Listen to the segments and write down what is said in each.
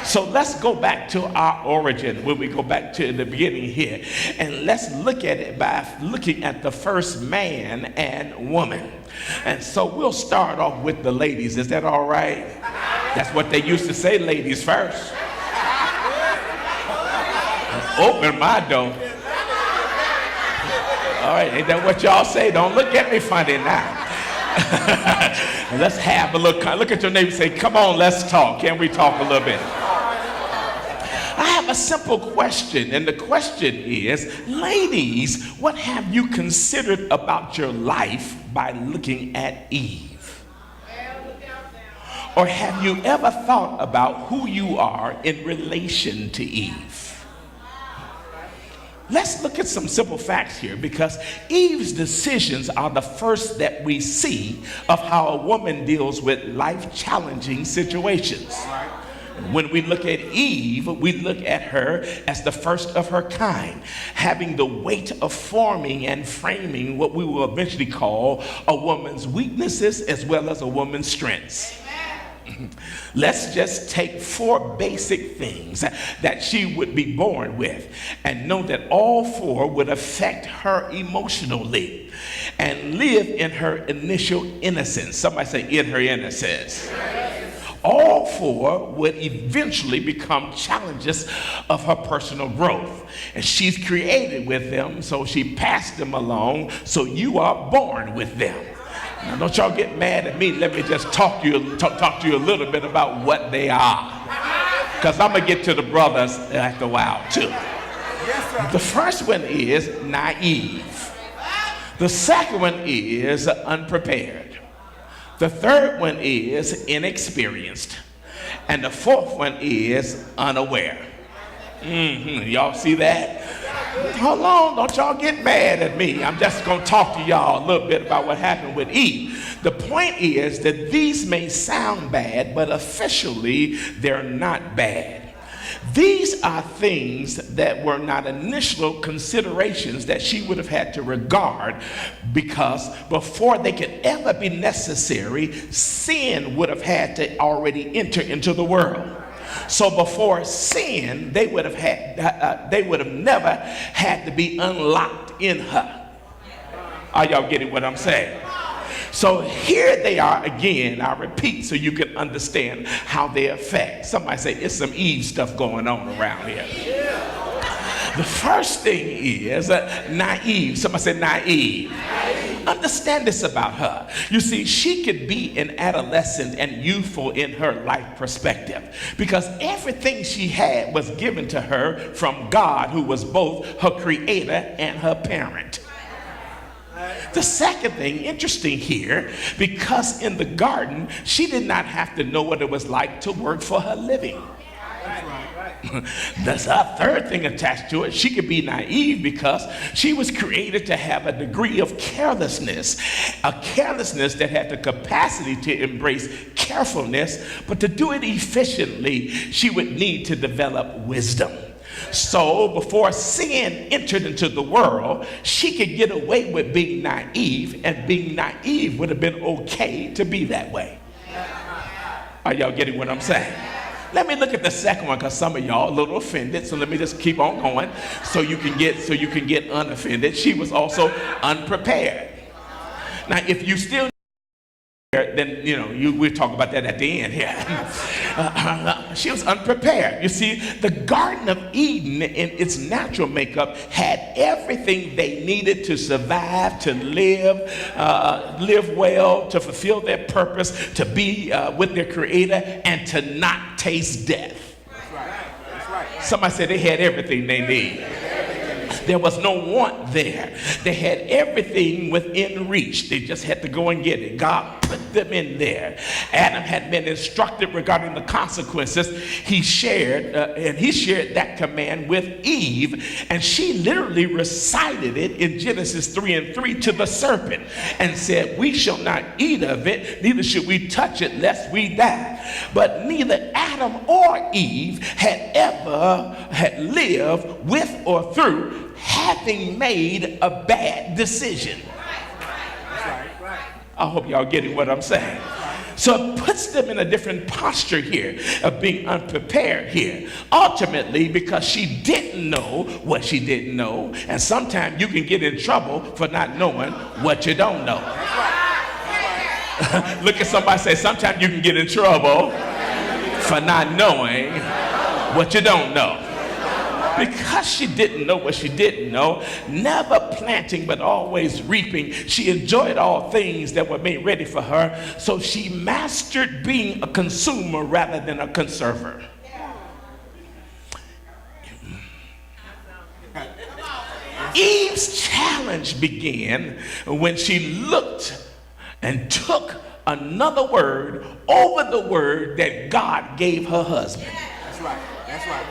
So let's go back to our origin when we go back to the beginning here. And let's look at it by looking at the first man and woman. And so we'll start off with the ladies. Is that all right? That's what they used to say, ladies first. Open my door. All right, ain't that what y'all say? Don't look at me funny now. Let's have a look. Look at your neighbor and say, come on, let's talk. Can we talk a little bit? I have a simple question, and the question is, ladies, what have you considered about your life by looking at Eve? Or have you ever thought about who you are in relation to Eve? Let's look at some simple facts here, because Eve's decisions are the first that we see of how a woman deals with life-challenging situations. When we look at Eve, we look at her as the first of her kind, having the weight of forming and framing what we will eventually call a woman's weaknesses as well as a woman's strengths. Let's just take 4 basic things that she would be born with and know that all 4 would affect her emotionally and live in her initial innocence. Somebody say, in her innocence. All 4 would eventually become challenges of her personal growth. And she's created with them, so she passed them along, so you are born with them. Now, don't y'all get mad at me. Let me just talk to you a little bit about what they are. Because I'm going to get to the brothers after a while, too. The first one is naive. The second one is unprepared. The third one is inexperienced. And the fourth one is unaware. Y'all see that? Hold on, don't y'all get mad at me. I'm just going to talk to y'all a little bit about what happened with Eve. The point is that these may sound bad, but officially they're not bad. These are things that were not initial considerations that she would have had to regard, because before they could ever be necessary, sin would have had to already enter into the world. So before sin, they would have never had to be unlocked in her. Are y'all getting what I'm saying? So here they are again, I repeat, so you can understand how they affect. Somebody say, it's some Eve stuff going on around here. The first thing is naive. Somebody say naive. Understand this about her. You see, she could be an adolescent and youthful in her life perspective, because everything she had was given to her from God, who was both her creator and her parent. The second thing, interesting here, because in the garden, she did not have to know what it was like to work for her living. That's our third thing attached to it. She could be naive because she was created to have a degree of carelessness, a carelessness that had the capacity to embrace carefulness, but to do it efficiently, she would need to develop wisdom. So before sin entered into the world, she could get away with being naive, and being naive would have been okay to be that way. Are y'all getting what I'm saying? Let me look at the second one, because some of y'all are a little offended, so let me just keep on going so you can get unoffended. She was also unprepared. Now, if you still then we'll talk about that at the end here. She was unprepared. You see, the Garden of Eden in its natural makeup had everything they needed to survive, to live well, to fulfill their purpose, to be with their Creator, and to not taste death. That's right. Somebody said they had everything they need. There was no want there. They had everything within reach. They just had to go and get it. God put them in there. Adam had been instructed regarding the consequences. He shared that command with Eve, and she literally recited it in Genesis 3:3 to the serpent and said, "We shall not eat of it, neither should we touch it, lest we die." But neither Adam or Eve had lived with or through having made a bad decision. I hope y'all getting what I'm saying. So it puts them in a different posture here of being unprepared here. Ultimately, because she didn't know what she didn't know. And sometimes you can get in trouble for not knowing what you don't know. Look at somebody, say, sometimes you can get in trouble for not knowing what you don't know. Because she didn't know what she didn't know, never planting but always reaping, she enjoyed all things that were made ready for her, so she mastered being a consumer rather than a conserver. Eve's challenge began when she looked and took another word over the word that God gave her husband. That's right. That's right.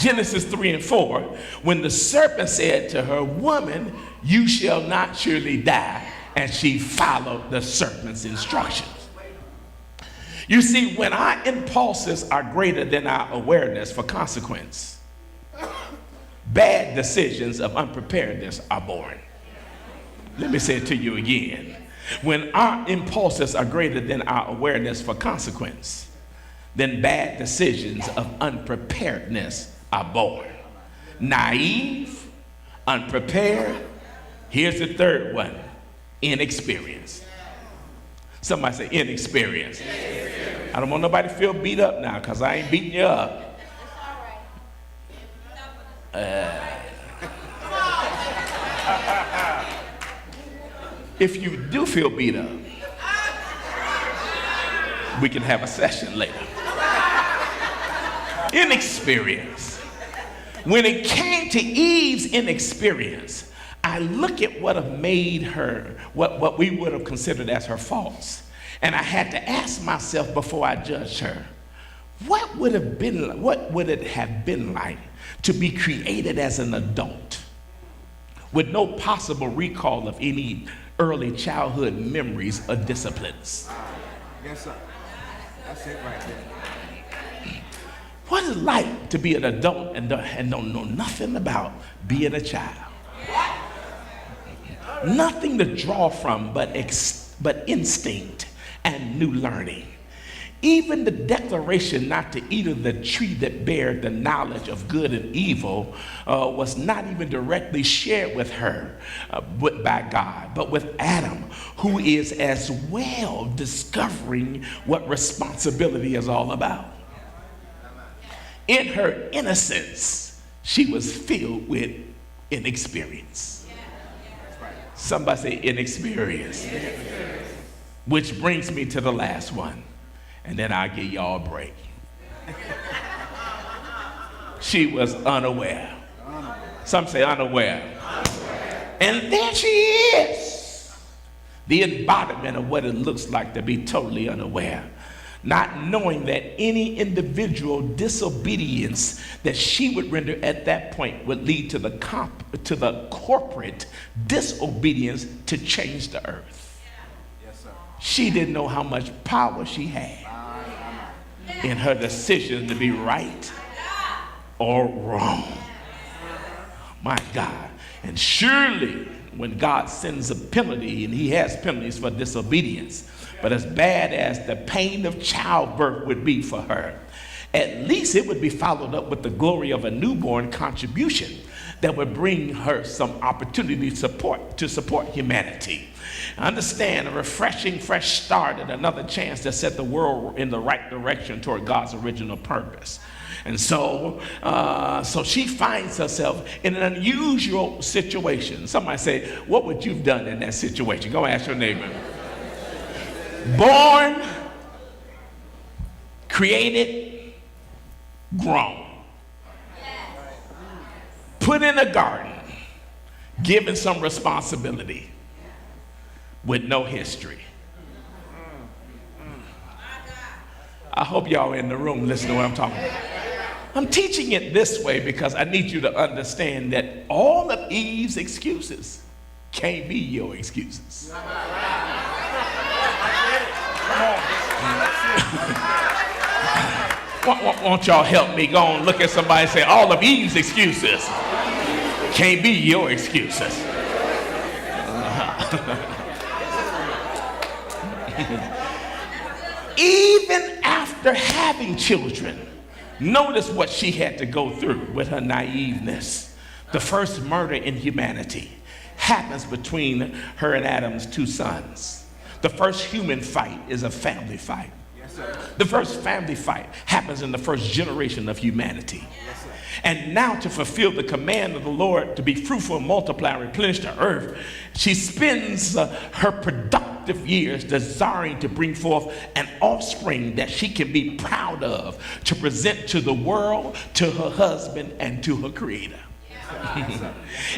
Genesis 3 and 4, when the serpent said to her, "Woman, you shall not surely die," and she followed the serpent's instructions. You see, when our impulses are greater than our awareness for consequence, bad decisions of unpreparedness are born. Let me say it to you again. When our impulses are greater than our awareness for consequence, then bad decisions of unpreparedness are born. Naive, unprepared. Here's the third one: inexperience. Somebody say inexperience. I don't want nobody to feel beat up now, because I ain't beating you up. If you do feel beat up, we can have a session later. Inexperience. When it came to Eve's inexperience, I look at what have made her, what we would have considered as her faults. And I had to ask myself before I judged her, what would it have been like to be created as an adult with no possible recall of any early childhood memories or disciplines? Yes, sir. That's it right there. What is it like to be an adult and don't know nothing about being a child? Nothing to draw from but instinct and new learning. Even the declaration not to eat of the tree that bear the knowledge of good and evil was not even directly shared with her by God, but with Adam, who is as well discovering what responsibility is all about. In her innocence, she was filled with inexperience. Somebody say inexperience. Which brings me to the last one, and then I'll give y'all a break. She was unaware. Some say unaware. And there she is, the embodiment of what it looks like to be totally unaware. Not knowing that any individual disobedience that she would render at that point would lead to the corporate disobedience to change the earth. Yes, sir. She didn't know how much power she had in her decision to be right or wrong. My God. And surely when God sends a penalty, and he has penalties for disobedience, but as bad as the pain of childbirth would be for her, at least it would be followed up with the glory of a newborn contribution that would bring her some opportunity to support humanity. Understand, a refreshing fresh start and another chance to set the world in the right direction toward God's original purpose. And so she finds herself in an unusual situation. Somebody say, what would you have done in that situation? Go ask your neighbor. Born, created, grown. Put in a garden, given some responsibility with no history. I hope y'all in the room listen to what I'm talking about. I'm teaching it this way because I need you to understand that all of Eve's excuses can't be your excuses. Won't y'all help me? Go on, look at somebody and say, all of Eve's excuses can't be your excuses. even after having children, notice what she had to go through with her naiveness. The first murder in humanity happens between her and Adam's two sons. The first human fight is a family fight. Yes, sir. The first family fight happens in the first generation of humanity. Yes, sir. And now, to fulfill the command of the Lord to be fruitful and multiply and replenish the earth, she spends her productive years desiring to bring forth an offspring that she can be proud of, to present to the world, to her husband, and to her creator.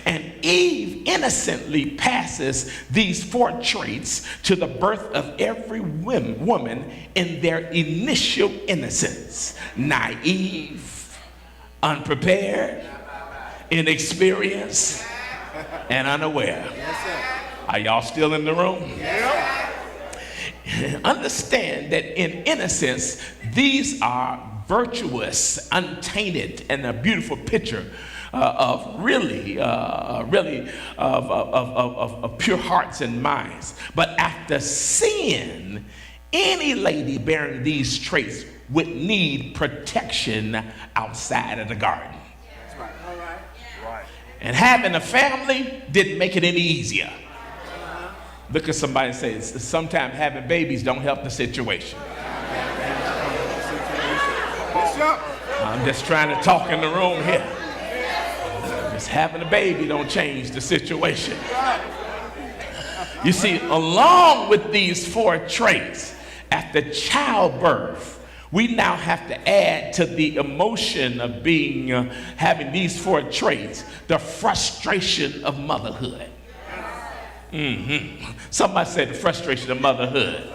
And Eve innocently passes these 4 traits to the birth of every woman in their initial innocence: naive, unprepared, inexperienced, and unaware. Yes, sir. Are y'all still in the room? Yeah. Understand that in innocence, these are virtuous, untainted, and a beautiful picture of pure hearts and minds. But after sin, any lady bearing these traits would need protection outside of the garden. That's right. All right. Right. And having a family didn't make it any easier. Look at somebody and say, sometimes having babies don't help the situation. Bishop. I'm just trying to talk in the room here. Just having a baby don't change the situation. You see, along with these 4 traits, after childbirth, we now have to add to the emotion of being, having these 4 traits, the frustration of motherhood. Somebody said the frustration of motherhood.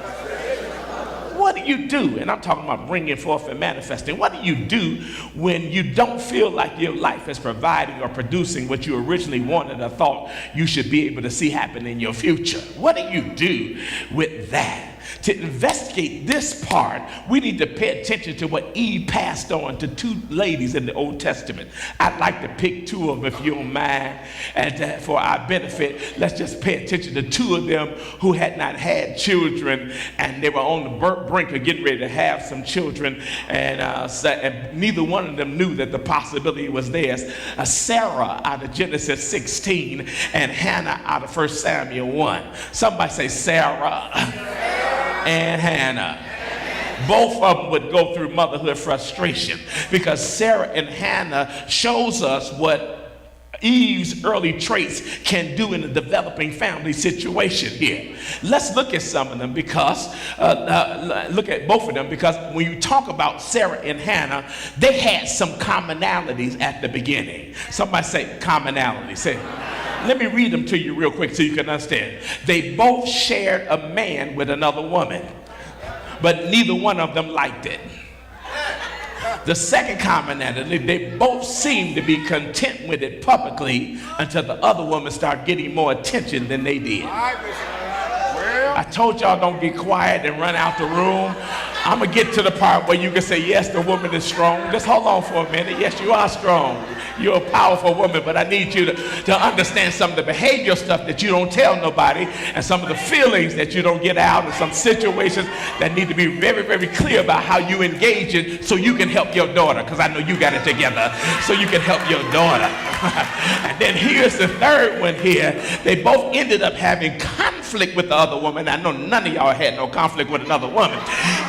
What do you do? And I'm talking about bringing forth and manifesting. What do you do when you don't feel like your life is providing or producing what you originally wanted or thought you should be able to see happen in your future? What do you do with that? To investigate this part, we need to pay attention to what Eve passed on to 2 ladies in the Old Testament. I'd like to pick 2 of them if you don't mind, and for our benefit, let's just pay attention to 2 of them who had not had children, and they were on the brink of getting ready to have some children, and neither one of them knew that the possibility was theirs. Sarah out of Genesis 16 and Hannah out of 1 Samuel 1. Somebody say Sarah and Hannah. Both of them would go through motherhood frustration, because Sarah and Hannah shows us what Eve's early traits can do in a developing family situation here. Let's look at some of them, because look at both of them, because when you talk about Sarah and Hannah, they had some commonalities at the beginning. Somebody say commonality. Say, let me read them to you real quick so you can understand. They both shared a man with another woman, but neither one of them liked it. The second commonality, they both seemed to be content with it publicly until the other woman started getting more attention than they did. I told y'all don't get quiet and run out the room. I'm going to get to the part where you can say, yes, the woman is strong. Just hold on for a minute. Yes, you are strong. You're a powerful woman, but I need you to understand some of the behavioral stuff that you don't tell nobody, and some of the feelings that you don't get out, and some situations that need to be very, very clear about how you engage in, so you can help your daughter, because I know you got it together, so you can help your daughter. And then here's the third one here. They both ended up having conflict with the other woman. I know none of y'all had no conflict with another woman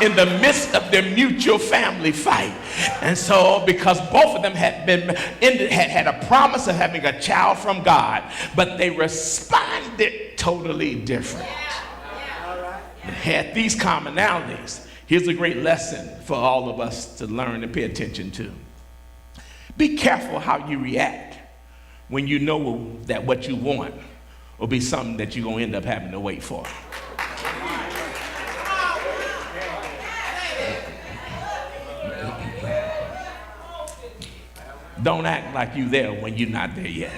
in the midst of their mutual family fight. And so, because both of them had a promise of having a child from God, but they responded totally different. They had these commonalities. Here's a great lesson for all of us to learn and pay attention to. Be careful how you react when you know that what you want will be something that you're going to end up having to wait for. Don't act like you're there when you're not there yet.